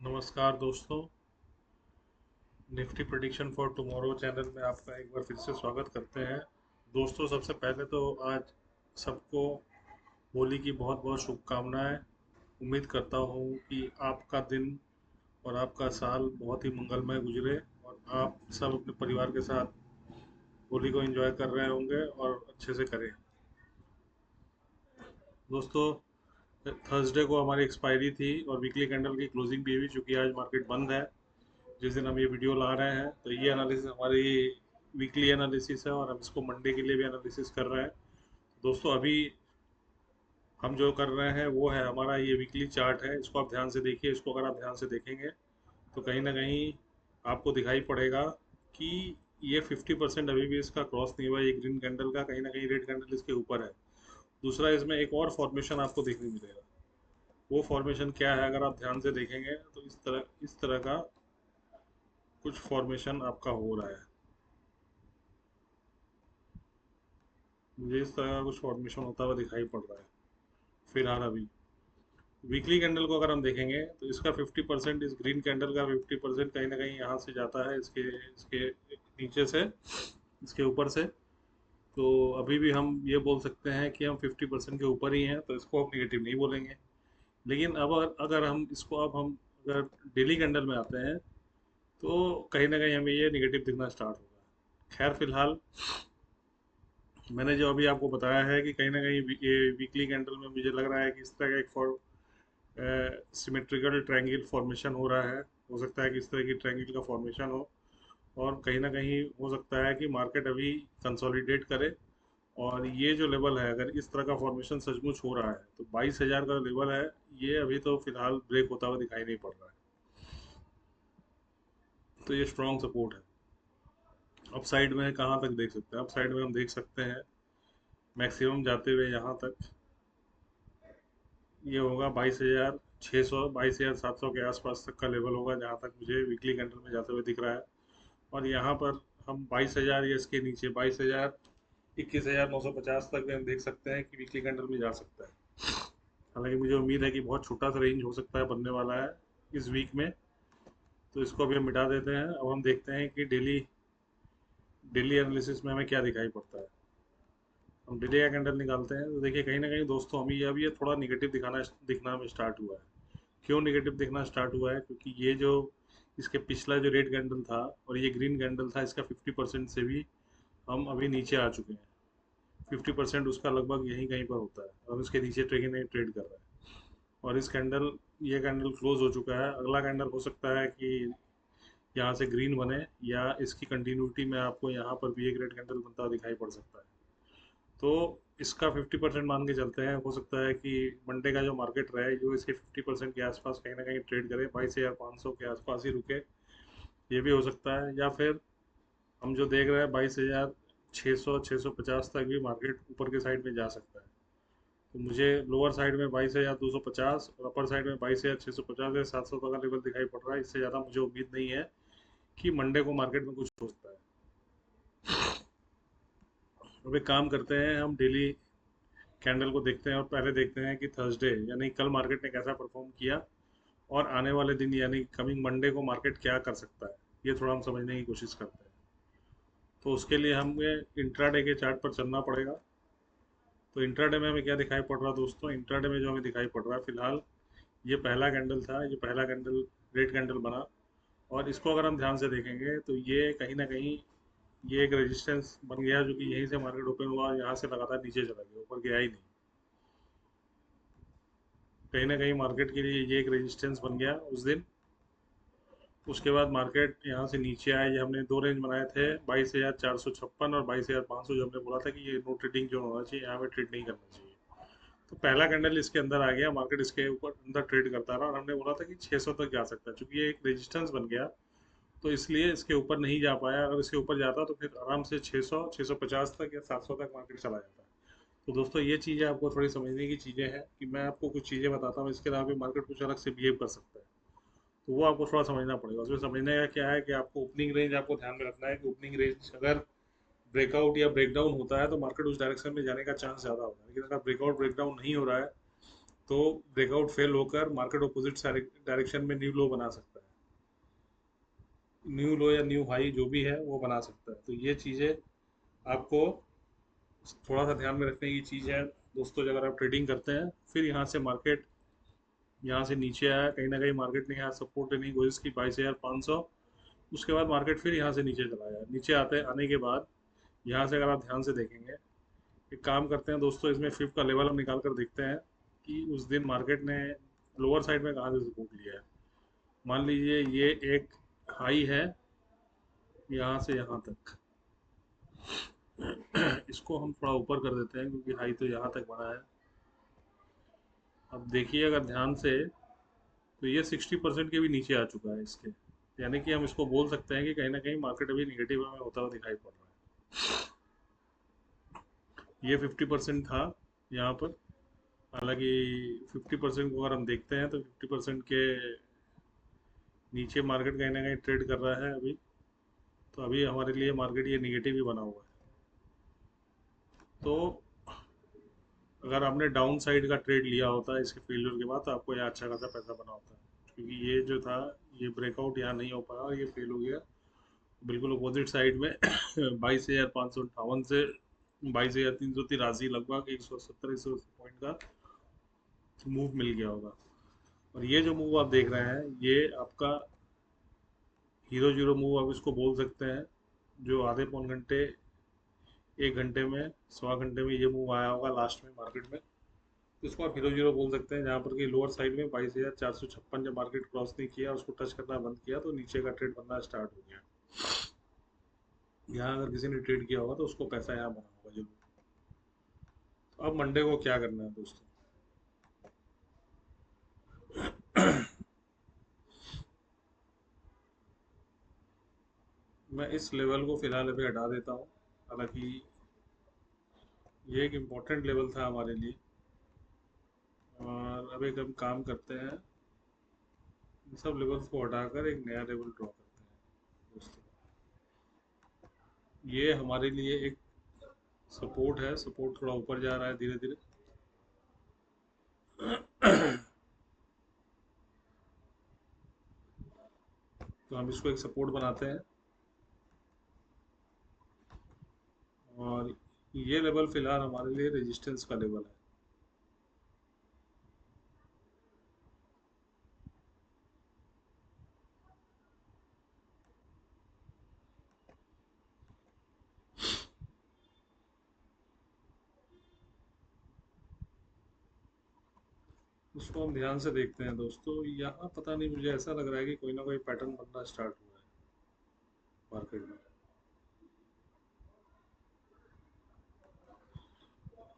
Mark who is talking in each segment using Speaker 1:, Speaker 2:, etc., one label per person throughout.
Speaker 1: नमस्कार दोस्तों। Nifty prediction for tomorrow channel में आपका एक बार फिर से स्वागत करते हैं। दोस्तों, सबसे पहले तो आज सबको होली की बहुत बहुत शुभकामनाएं। उम्मीद करता हूँ कि आपका दिन और आपका साल बहुत ही मंगलमय गुजरे और आप सब अपने परिवार के साथ होली को एंजॉय कर रहे होंगे और अच्छे से करें। दोस्तों, थर्सडे को हमारी एक्सपायरी थी और वीकली कैंडल की क्लोजिंग भी हुई। चूँकि आज मार्केट बंद है जिस दिन हम ये वीडियो ला रहे हैं, तो ये एनालिसिस हमारी वीकली एनालिसिस है और हम इसको मंडे के लिए भी एनालिसिस कर रहे हैं। दोस्तों, अभी हम जो कर रहे हैं वो है हमारा ये वीकली चार्ट है। इसको आप ध्यान से देखिए। इसको अगर आप ध्यान से देखेंगे तो कहीं ना कहीं आपको दिखाई पड़ेगा कि ये 50% अभी भी इसका क्रॉस नहीं हुआ। ये ग्रीन कैंडल का कहीं ना कहीं रेड कैंडल इसके ऊपर है। दूसरा, इसमें एक और फॉर्मेशन आपको देखने मिलेगा। वो फॉर्मेशन क्या है, अगर आप ध्यान से देखेंगे तो इस तरह का कुछ फॉर्मेशन आपका हो रहा है। मुझे इस तरह का कुछ फॉर्मेशन होता हुआ दिखाई पड़ रहा है फिलहाल अभी। वीकली कैंडल को अगर हम देखेंगे तो इसका 50%, इस ग्रीन कैंडल का 50% कहीं ना कहीं यहाँ से जाता है, इसके इसके नीचे से, इसके ऊपर से। तो अभी भी हम ये बोल सकते हैं कि हम 50% के ऊपर ही हैं, तो इसको हम नेगेटिव नहीं बोलेंगे। लेकिन अब अगर हम इसको अब हम अगर डेली कैंडल में आते हैं तो कहीं ना कहीं हमें ये नेगेटिव दिखना स्टार्ट होगा। खैर, फिलहाल मैंने जो अभी आपको बताया है कि कहीं ना कहीं ये वीकली कैंडल में मुझे लग रहा है कि इस तरह का एक सिमेट्रिकल ट्रायंगल फॉर्मेशन हो रहा है। हो सकता है कि इस तरह की ट्रायंगल का फॉर्मेशन हो और कहीं ना कहीं हो सकता है कि मार्केट अभी कंसोलिडेट करे। और ये जो लेवल है, अगर इस तरह का फॉर्मेशन सचमुच हो रहा है तो 22,000 का लेवल है, ये अभी तो फिलहाल ब्रेक होता हुआ दिखाई नहीं पड़ रहा है। तो ये स्ट्रॉन्ग सपोर्ट है। अप साइड में कहाँ तक देख सकते हैं? अप साइड में हम देख सकते हैं मैक्सिमम जाते हुए यहाँ तक। ये होगा 22,600, 22,700 के आसपास तक का लेवल होगा, जहाँ तक मुझे वीकली कैंडल में जाते हुए दिख रहा है। और यहाँ पर हम 22,000 या इसके नीचे 22,000, 21,950 तक भी हम देख सकते हैं कि वीकली कैंडल में जा सकता है। हालांकि मुझे उम्मीद है कि बहुत छोटा सा रेंज हो सकता है, बनने वाला है इस वीक में। तो इसको अभी हम मिटा देते हैं। अब हम देखते हैं कि डेली डेली एनालिसिस में हमें क्या दिखाई पड़ता है। हम डेली का कैंडल निकालते हैं तो देखिए कहीं ना कहीं दोस्तों हमें अब ये थोड़ा निगेटिव दिखना हमें स्टार्ट हुआ है। क्यों निगेटिव दिखना स्टार्ट हुआ है? क्योंकि ये जो इसके पिछला जो रेड कैंडल था और ये ग्रीन कैंडल था, इसका 50% से भी हम अभी नीचे आ चुके हैं। 50% उसका लगभग यहीं कहीं पर होता है और उसके नीचे ट्रेड कर रहा है। और ये कैंडल क्लोज हो चुका है। अगला कैंडल हो सकता है कि यहाँ से ग्रीन बने, या इसकी कंटिन्यूटी में आपको यहाँ पर भी एक रेड कैंडल बनता हुआ दिखाई पड़ सकता है। तो इसका 50% मान के चलते हैं। हो सकता है कि मंडे का जो मार्केट रहे जो इसके 50% के आसपास कहीं ना कहीं ट्रेड करे, 22,500 के आसपास ही रुके। ये भी हो सकता है। या फिर हम जो देख रहे हैं 22,600, 650 तक भी मार्केट ऊपर के साइड में जा सकता है। तो मुझे लोअर साइड में 22,250 और अपर साइड में 22,650 या 700 तक का लेवल दिखाई पड़ रहा है। इससे ज़्यादा मुझे उम्मीद नहीं है कि मंडे को मार्केट में कुछ हो सकता है। अब एक काम करते हैं, हम डेली कैंडल को देखते हैं और पहले देखते हैं कि थर्सडे यानी कल मार्केट ने कैसा परफॉर्म किया और आने वाले दिन यानी कमिंग मंडे को मार्केट क्या कर सकता है, ये थोड़ा हम समझने की कोशिश करते हैं। तो उसके लिए हमें इंट्राडे के चार्ट पर चलना पड़ेगा। तो इंट्राडे में हमें क्या दिखाई पड़ रहा है दोस्तों? इंट्राडे में जो हमें दिखाई पड़ रहा है फिलहाल, ये पहला कैंडल था। ये पहला कैंडल रेड कैंडल बना और इसको अगर हम ध्यान से देखेंगे तो ये कहीं ना कहीं ये एक रेजिस्टेंस बन गया, जो कि यहीं से मार्केट ओपन हुआ और यहाँ से लगातार नीचे चला गया, ऊपर गया ही नहीं। कहीं ना कहीं मार्केट के लिए ये एक रेजिस्टेंस बन गया उस दिन। उसके बाद मार्केट यहाँ से नीचे आया। ये हमने दो रेंज बनाए थे, 22,456 और 22,500, जो हमने बोला था कि ये नो ट्रेडिंग जोन होना चाहिए, यहाँ पे ट्रेड नहीं करना चाहिए। तो पहला कैंडल इसके अंदर आ गया, मार्केट इसके ऊपर अंदर ट्रेड करता रहा और हमने बोला था कि 600 तक जा सकता है। चूंकि ये एक रेजिस्टेंस बन गया तो इसलिए इसके ऊपर नहीं जा पाया। अगर इसके ऊपर जाता तो फिर आराम से 600, 650 तक या 700 तक मार्केट चला जाता। तो दोस्तों, ये चीज़ें आपको थोड़ी समझने की चीज़ें हैं कि मैं आपको कुछ चीज़ें बताता हूँ, इसके अलावा भी मार्केट कुछ अलग से बिहेव कर सकता है। तो वो आपको थोड़ा समझना पड़ेगा। उसमें समझने का क्या है कि आपको ओपनिंग रेंज आपको ध्यान में रखना है कि ओपनिंग रेंज अगर ब्रेकआउट या ब्रेकडाउन होता है तो मार्केट उस डायरेक्शन में जाने का चांस ज़्यादा होता है। लेकिन अगर ब्रेकआउट ब्रेकडाउन नहीं हो रहा है तो ब्रेकआउट फेल होकर मार्केट अपोजिट डायरेक्शन में न्यू लो बना सकता है, न्यू लो या न्यू हाई जो भी है वो बना सकता है। तो ये चीज़ें आपको थोड़ा सा ध्यान में रखने की चीज़ है दोस्तों। अगर आप ट्रेडिंग करते हैं, फिर यहाँ से मार्केट यहाँ से नीचे आया, कहीं ना कहीं मार्केट ने यहाँ सपोर्ट लेने की कोशिश की 22,500, उसके बाद मार्केट फिर यहाँ से नीचे चला गया। नीचे आने के बाद यहाँ से अगर आप ध्यान से देखेंगे, एक काम करते हैं दोस्तों, इसमें फिफ्थ का लेवल हम निकाल कर देखते हैं कि उस दिन मार्केट ने लोअर साइड में कहाँ से सपोर्ट लिया है। मान लीजिए ये एक हाई है यहाँ से यहाँ तक, इसको हम थोड़ा ऊपर कर देते हैं क्योंकि हाई तो यहाँ तक बना है। अब देखिए अगर ध्यान से, तो ये 60% के भी नीचे आ चुका है इसके, यानी कि हम इसको बोल सकते हैं कि कहीं ना कहीं मार्केट अभी निगेटिव में होता हुआ दिखाई पड़ रहा है। ये 50% था यहाँ पर, हालांकि 50% को अगर हम देखते हैं तो 50% के नीचे मार्केट कहीं ना कहीं ट्रेड कर रहा है अभी। तो अभी हमारे लिए मार्केट ये निगेटिव ही बना हुआ है। तो अगर आपने डाउन साइड का ट्रेड लिया होता है इसके फेलियर के बाद, तो आपको यहाँ अच्छा खासा पैसा बना होता है, क्योंकि ये जो था ये ब्रेकआउट यहाँ नहीं हो पाया और ये फेल हो गया बिल्कुल अपोजिट साइड में। 22,558 से 22,383 लगभग 170-180 पॉइंट का मूव मिल गया होगा। और ये जो मूव आप देख रहे हैं ये आपका हीरो जीरो मूव आप इसको बोल सकते हैं, जो आधे पौन घंटे 1 घंटे में 1.25 घंटे में ये मूव आया होगा लास्ट में मार्केट में, तो इसको आप हीरो जीरो बोल सकते हैं। जहाँ पर कि लोअर साइड में 22,456 जब मार्केट क्रॉस नहीं किया, उसको टच करना बंद किया, तो नीचे का ट्रेड बनना स्टार्ट हो गया। यहाँ अगर किसी ने ट्रेड किया होगा तो उसको पैसा यहाँ बना होगा जरूर। तो अब मंडे को क्या करना है दोस्तों, मैं इस लेवल को फिलहाल अभी हटा देता हूँ। हालांकि ये एक इम्पोर्टेंट लेवल था हमारे लिए, और अब एक हम काम करते हैं, इन सब लेवल्स को हटाकर एक नया लेवल ड्रॉ करते हैं दोस्तों। ये हमारे लिए एक सपोर्ट है, सपोर्ट थोड़ा ऊपर जा रहा है धीरे धीरे। तो हम इसको एक सपोर्ट बनाते हैं, और ये लेवल फिलहाल हमारे लिए रेजिस्टेंस का लेवल है। उसको हम ध्यान से देखते हैं दोस्तों। यहाँ पता नहीं, मुझे ऐसा लग रहा है कि कोई ना कोई पैटर्न बनना स्टार्ट हुआ है मार्केट में।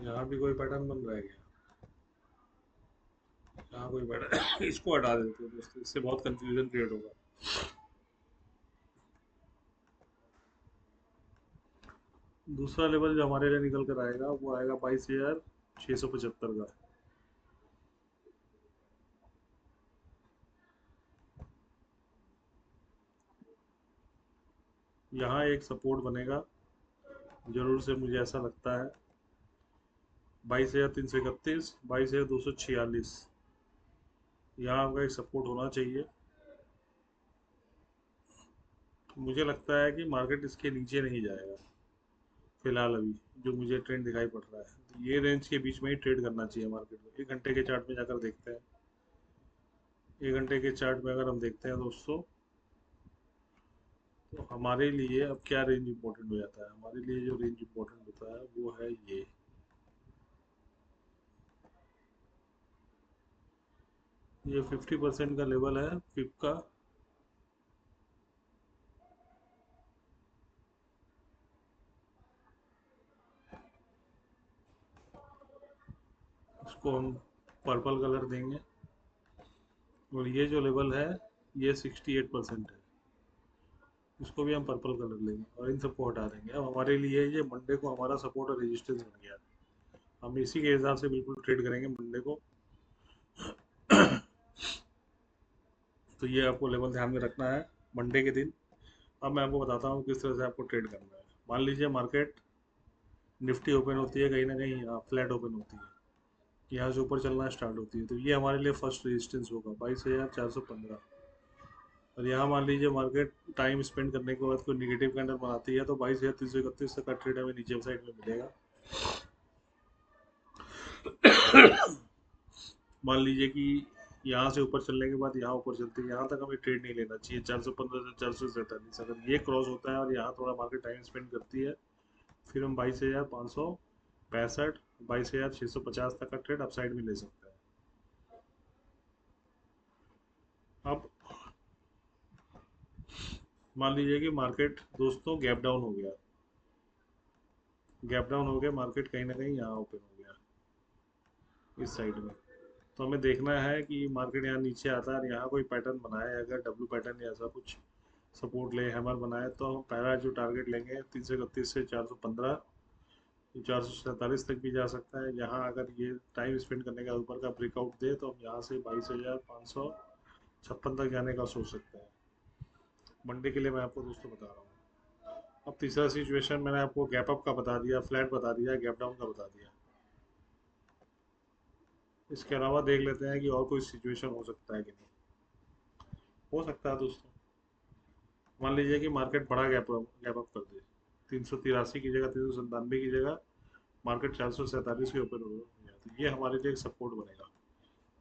Speaker 1: यहाँ भी कोई पैटर्न बन रहा है क्या? यहाँ कोई पैटर्न इसको हटा देते हैं दोस्तों, इससे बहुत कंफ्यूजन क्रिएट होगा। दूसरा लेवल जो हमारे लिए निकल कर आएगा वो आएगा 22,675 का। यहाँ एक सपोर्ट बनेगा जरूर से, मुझे ऐसा लगता है 22,331, 22,246, यहाँ आपका एक सपोर्ट होना चाहिए। मुझे लगता है कि मार्केट इसके नीचे नहीं जाएगा फिलहाल अभी, जो मुझे ट्रेंड दिखाई पड़ रहा है। तो ये रेंज के बीच में ही ट्रेड करना चाहिए मार्केट को। 1 घंटे के चार्ट में जाकर देखते हैं, 1 घंटे के चार्ट में अगर हम देखते हैं दोस्तों, तो हमारे लिए अब क्या रेंज इंपॉर्टेंट हो जाता है। हमारे लिए जो रेंज इंपॉर्टेंट होता है वो है ये 50% का लेवल है फिप का। इसको हम पर्पल कलर देंगे, और ये जो लेवल है ये 68% है, इसको भी हम पर्पल कलर लेंगे और इन सबको हटा देंगे। अब हमारे लिए ये मंडे को हमारा सपोर्ट और रेजिस्टेंस बन गया, हम इसी के हिसाब से बिल्कुल ट्रेड करेंगे मंडे को। तो ये आपको लेवल ध्यान में रखना है मंडे के दिन। अब मैं आपको बताता हूँ किस तरह से आपको ट्रेड करना है। मान लीजिए मार्केट निफ्टी ओपन होती है कहीं ना कहीं फ्लैट ओपन होती है, यहाँ से ऊपर चलना स्टार्ट होती है, तो ये हमारे लिए फर्स्ट रेजिस्टेंस होगा 22,415। और यहाँ मान लीजिए मार्केट टाइम स्पेंड करने के बाद कोई निगेटिव कैंडल बनाती है तो 22,331 तक का ट्रेड हमें नीचे साइड में मिलेगा। मान लीजिए कि यहाँ से ऊपर चलने के बाद यहाँ ऊपर चलती है, यहाँ तक हमें ट्रेड नहीं लेना चाहिए 415 से 447। अगर ये क्रॉस होता है और यहाँ थोड़ा मार्केट टाइम स्पेंड करती है, फिर हम 22,565, 22,650 तक का ट्रेड अपसाइड में ले सकते हैं। अब मान लीजिए कि मार्केट दोस्तों गैप डाउन हो गया, गैप डाउन हो गया, मार्केट कहीं ना कहीं यहाँ ओपन हो गया इस साइड में। तो हमें देखना है कि मार्केट यहाँ नीचे आता है और यहाँ कोई पैटर्न बनाए, अगर डब्ल्यू पैटर्न या ऐसा कुछ सपोर्ट ले, हैमर बनाए, तो हम पहला जो टारगेट लेंगे 331 से 415, 447 तक भी जा सकता है। यहाँ अगर ये टाइम स्पेंड करने का ऊपर का ब्रेकआउट दे तो हम यहाँ से 22,556 तक जाने का सोच सकते हैं मंडे के लिए, मैं आपको दोस्तों बता रहा हूँ। अब तीसरा सिचुएशन मैंने आपको गैप अप का बता दिया, फ्लैट बता दिया, गैप डाउन का बता दिया। इसके अलावा देख लेते हैं कि और कोई सिचुएशन हो सकता है कि नहीं। हो सकता है दोस्तों, मान लीजिए कि मार्केट बड़ा गैप अप कर दे, 383 की जगह 397 की जगह मार्केट 447 के ऊपर हो गया, तो ये हमारे लिए एक सपोर्ट बनेगा।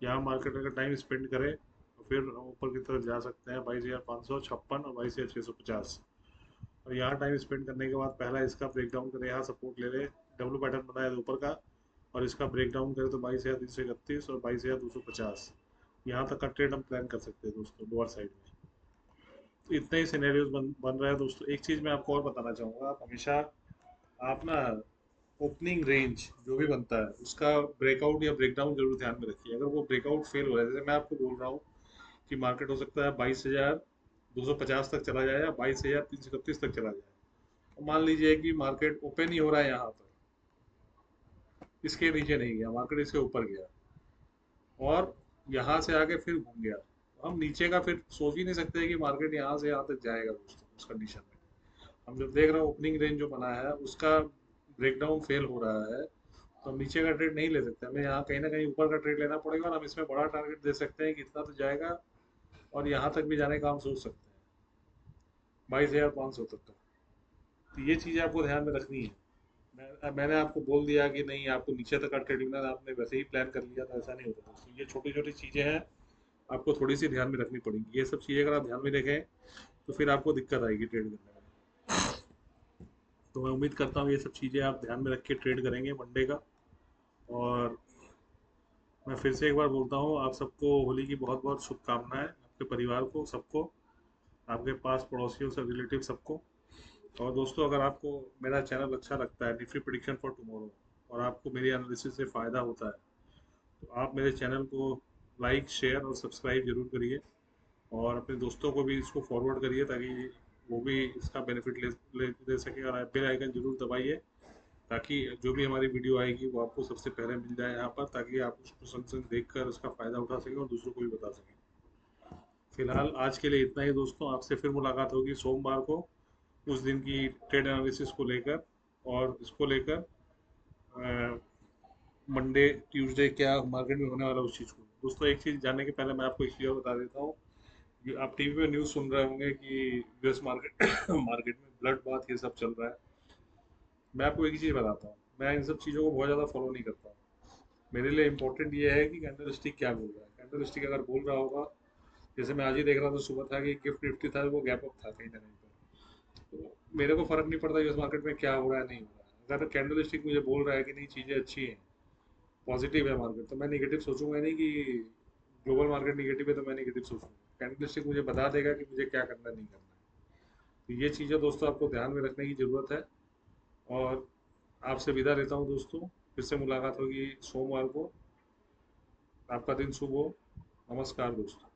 Speaker 1: यहाँ मार्केट अगर टाइम स्पेंड करे तो फिर हम ऊपर की तरफ जा सकते हैं 22,556 और 22,650। और यहाँ टाइम स्पेंड करने के बाद पहला इसका ब्रेक डाउन करे, यहाँ सपोर्ट ले ले, डब्ल्यू पैटर्न बनाए तो ऊपर का, और इसका ब्रेक डाउन करे तो 22,331 और 22,250, यहाँ तक का ट्रेड हम प्लान कर सकते हैं दोस्तों लोअर साइड में। तो इतने ही सिनेरियोज बन रहे हैं दोस्तों। एक चीज़ मैं आपको और बताना चाहूँगा, आप हमेशा आप ना ओपनिंग रेंज जो भी बनता है उसका ब्रेकआउट या ब्रेकडाउन जरूर ध्यान में रखिए। अगर वो ब्रेकआउट फेल हो रहा है, जैसे मैं आपको बोल रहा हूँ कि मार्केट हो सकता है 22,250 तक चला जाए या 22,331 तक चला जाए, तो मान लीजिए कि मार्केट ओपन ही हो रहा है यहाँ पर, इसके नीचे नहीं गया मार्केट, इसके ऊपर गया और यहाँ से आके फिर घूम गया, तो हम नीचे का फिर सोच ही नहीं सकते कि मार्केट यहाँ से यहाँ तक जाएगा दोस्तों उस कंडीशन में। हम जब देख रहे हैं ओपनिंग रेंज जो बना है उसका ब्रेकडाउन फेल हो रहा है, तो हम नीचे का ट्रेड नहीं ले सकते, हमें यहाँ कहीं ना कहीं ऊपर का ट्रेड लेना पड़ेगा, और हम इसमें बड़ा टारगेट दे सकते हैं कि इतना तो जाएगा, और यहाँ तक भी जाने का हम सोच सकते हैं 22,500 तक का। तो ये चीज़ें आपको ध्यान में रखनी है। मैंने आपको बोल दिया कि नहीं आपको नीचे तक का ट्रेडिंग ना, आपने वैसे ही प्लान कर लिया था, ऐसा नहीं होता। तो ये छोटी छोटी चीज़ें हैं, आपको थोड़ी सी ध्यान में रखनी पड़ेंगी। ये सब चीज़ें अगर आप ध्यान में रखें तो फिर आपको दिक्कत आएगी ट्रेड करने में। तो मैं उम्मीद करता हूँ ये सब चीज़ें आप ध्यान में रख के ट्रेड करेंगे मंडे का। और मैं फिर से एक बार बोलता हूँ, आप सबको होली की बहुत बहुत शुभकामनाएं, आपके परिवार को, सबको, आपके पास पड़ोसियों से, रिलेटिव सबको। और दोस्तों अगर आपको मेरा चैनल अच्छा लगता है, निफ्टी प्रिडिक्शन फॉर टुमारो, और आपको मेरी एनालिसिस से फ़ायदा होता है, तो आप मेरे चैनल को लाइक, शेयर और सब्सक्राइब जरूर करिए, और अपने दोस्तों को भी इसको फॉरवर्ड करिए ताकि वो भी इसका बेनिफिट ले सके। और बेल आइकन जरूर दबाइए ताकि जो भी हमारी वीडियो आएगी वो आपको सबसे पहले मिल जाए यहाँ पर, ताकि आप उसको संग संग देख कर उसका फ़ायदा उठा सकें और दूसरों को भी बता सकें। फिलहाल आज के लिए इतना ही दोस्तों, आपसे फिर मुलाकात होगी सोमवार को, उस दिन की ट्रेड एनालिसिस को लेकर, और इसको लेकर मंडे ट्यूसडे क्या मार्केट में होने वाला उस चीज़ को। दोस्तों एक चीज़ जानने के पहले मैं आपको एक चीज़ और बता देता हूँ, ये आप टीवी पे न्यूज़ सुन रहे होंगे कि यूएस मार्केट मार्केट में ब्लड बाथ ये सब चल रहा है। मैं आपको एक ही चीज़ बताता हूँ, मैं इन सब चीज़ों को बहुत ज़्यादा फॉलो नहीं करता हूँ। मेरे लिए इंपॉर्टेंट ये है कि कैंडल स्टिक क्या बोल रहा है। कैंडल स्टिक अगर बोल रहा होगा, जैसे मैं आज ही देख रहा था, सुबह था कि गिफ्ट निफ्टी था, वो गैप अप था कहीं ना कहीं पर, तो मेरे को फर्क नहीं पड़ता यूएस मार्केट में क्या हो रहा है नहीं हो रहा है। अगर कैंडल स्टिक मुझे बोल रहा है कि नहीं चीज़ें अच्छी हैं, पॉजिटिव है मार्केट, तो मैं नेगेटिव सोचूंगा नहीं कि ग्लोबल मार्केट नेगेटिव है तो मैं नेगेटिव सोचूंगा। कैंडल स्टिक मुझे बता देगा कि मुझे क्या करना नहीं करना है। तो ये चीज़ें दोस्तों आपको ध्यान में रखने की ज़रूरत है। और आपसे विदा लेता हूँ दोस्तों, फिर से मुलाकात होगी सोमवार को। आपका दिन शुभ हो। नमस्कार दोस्तों।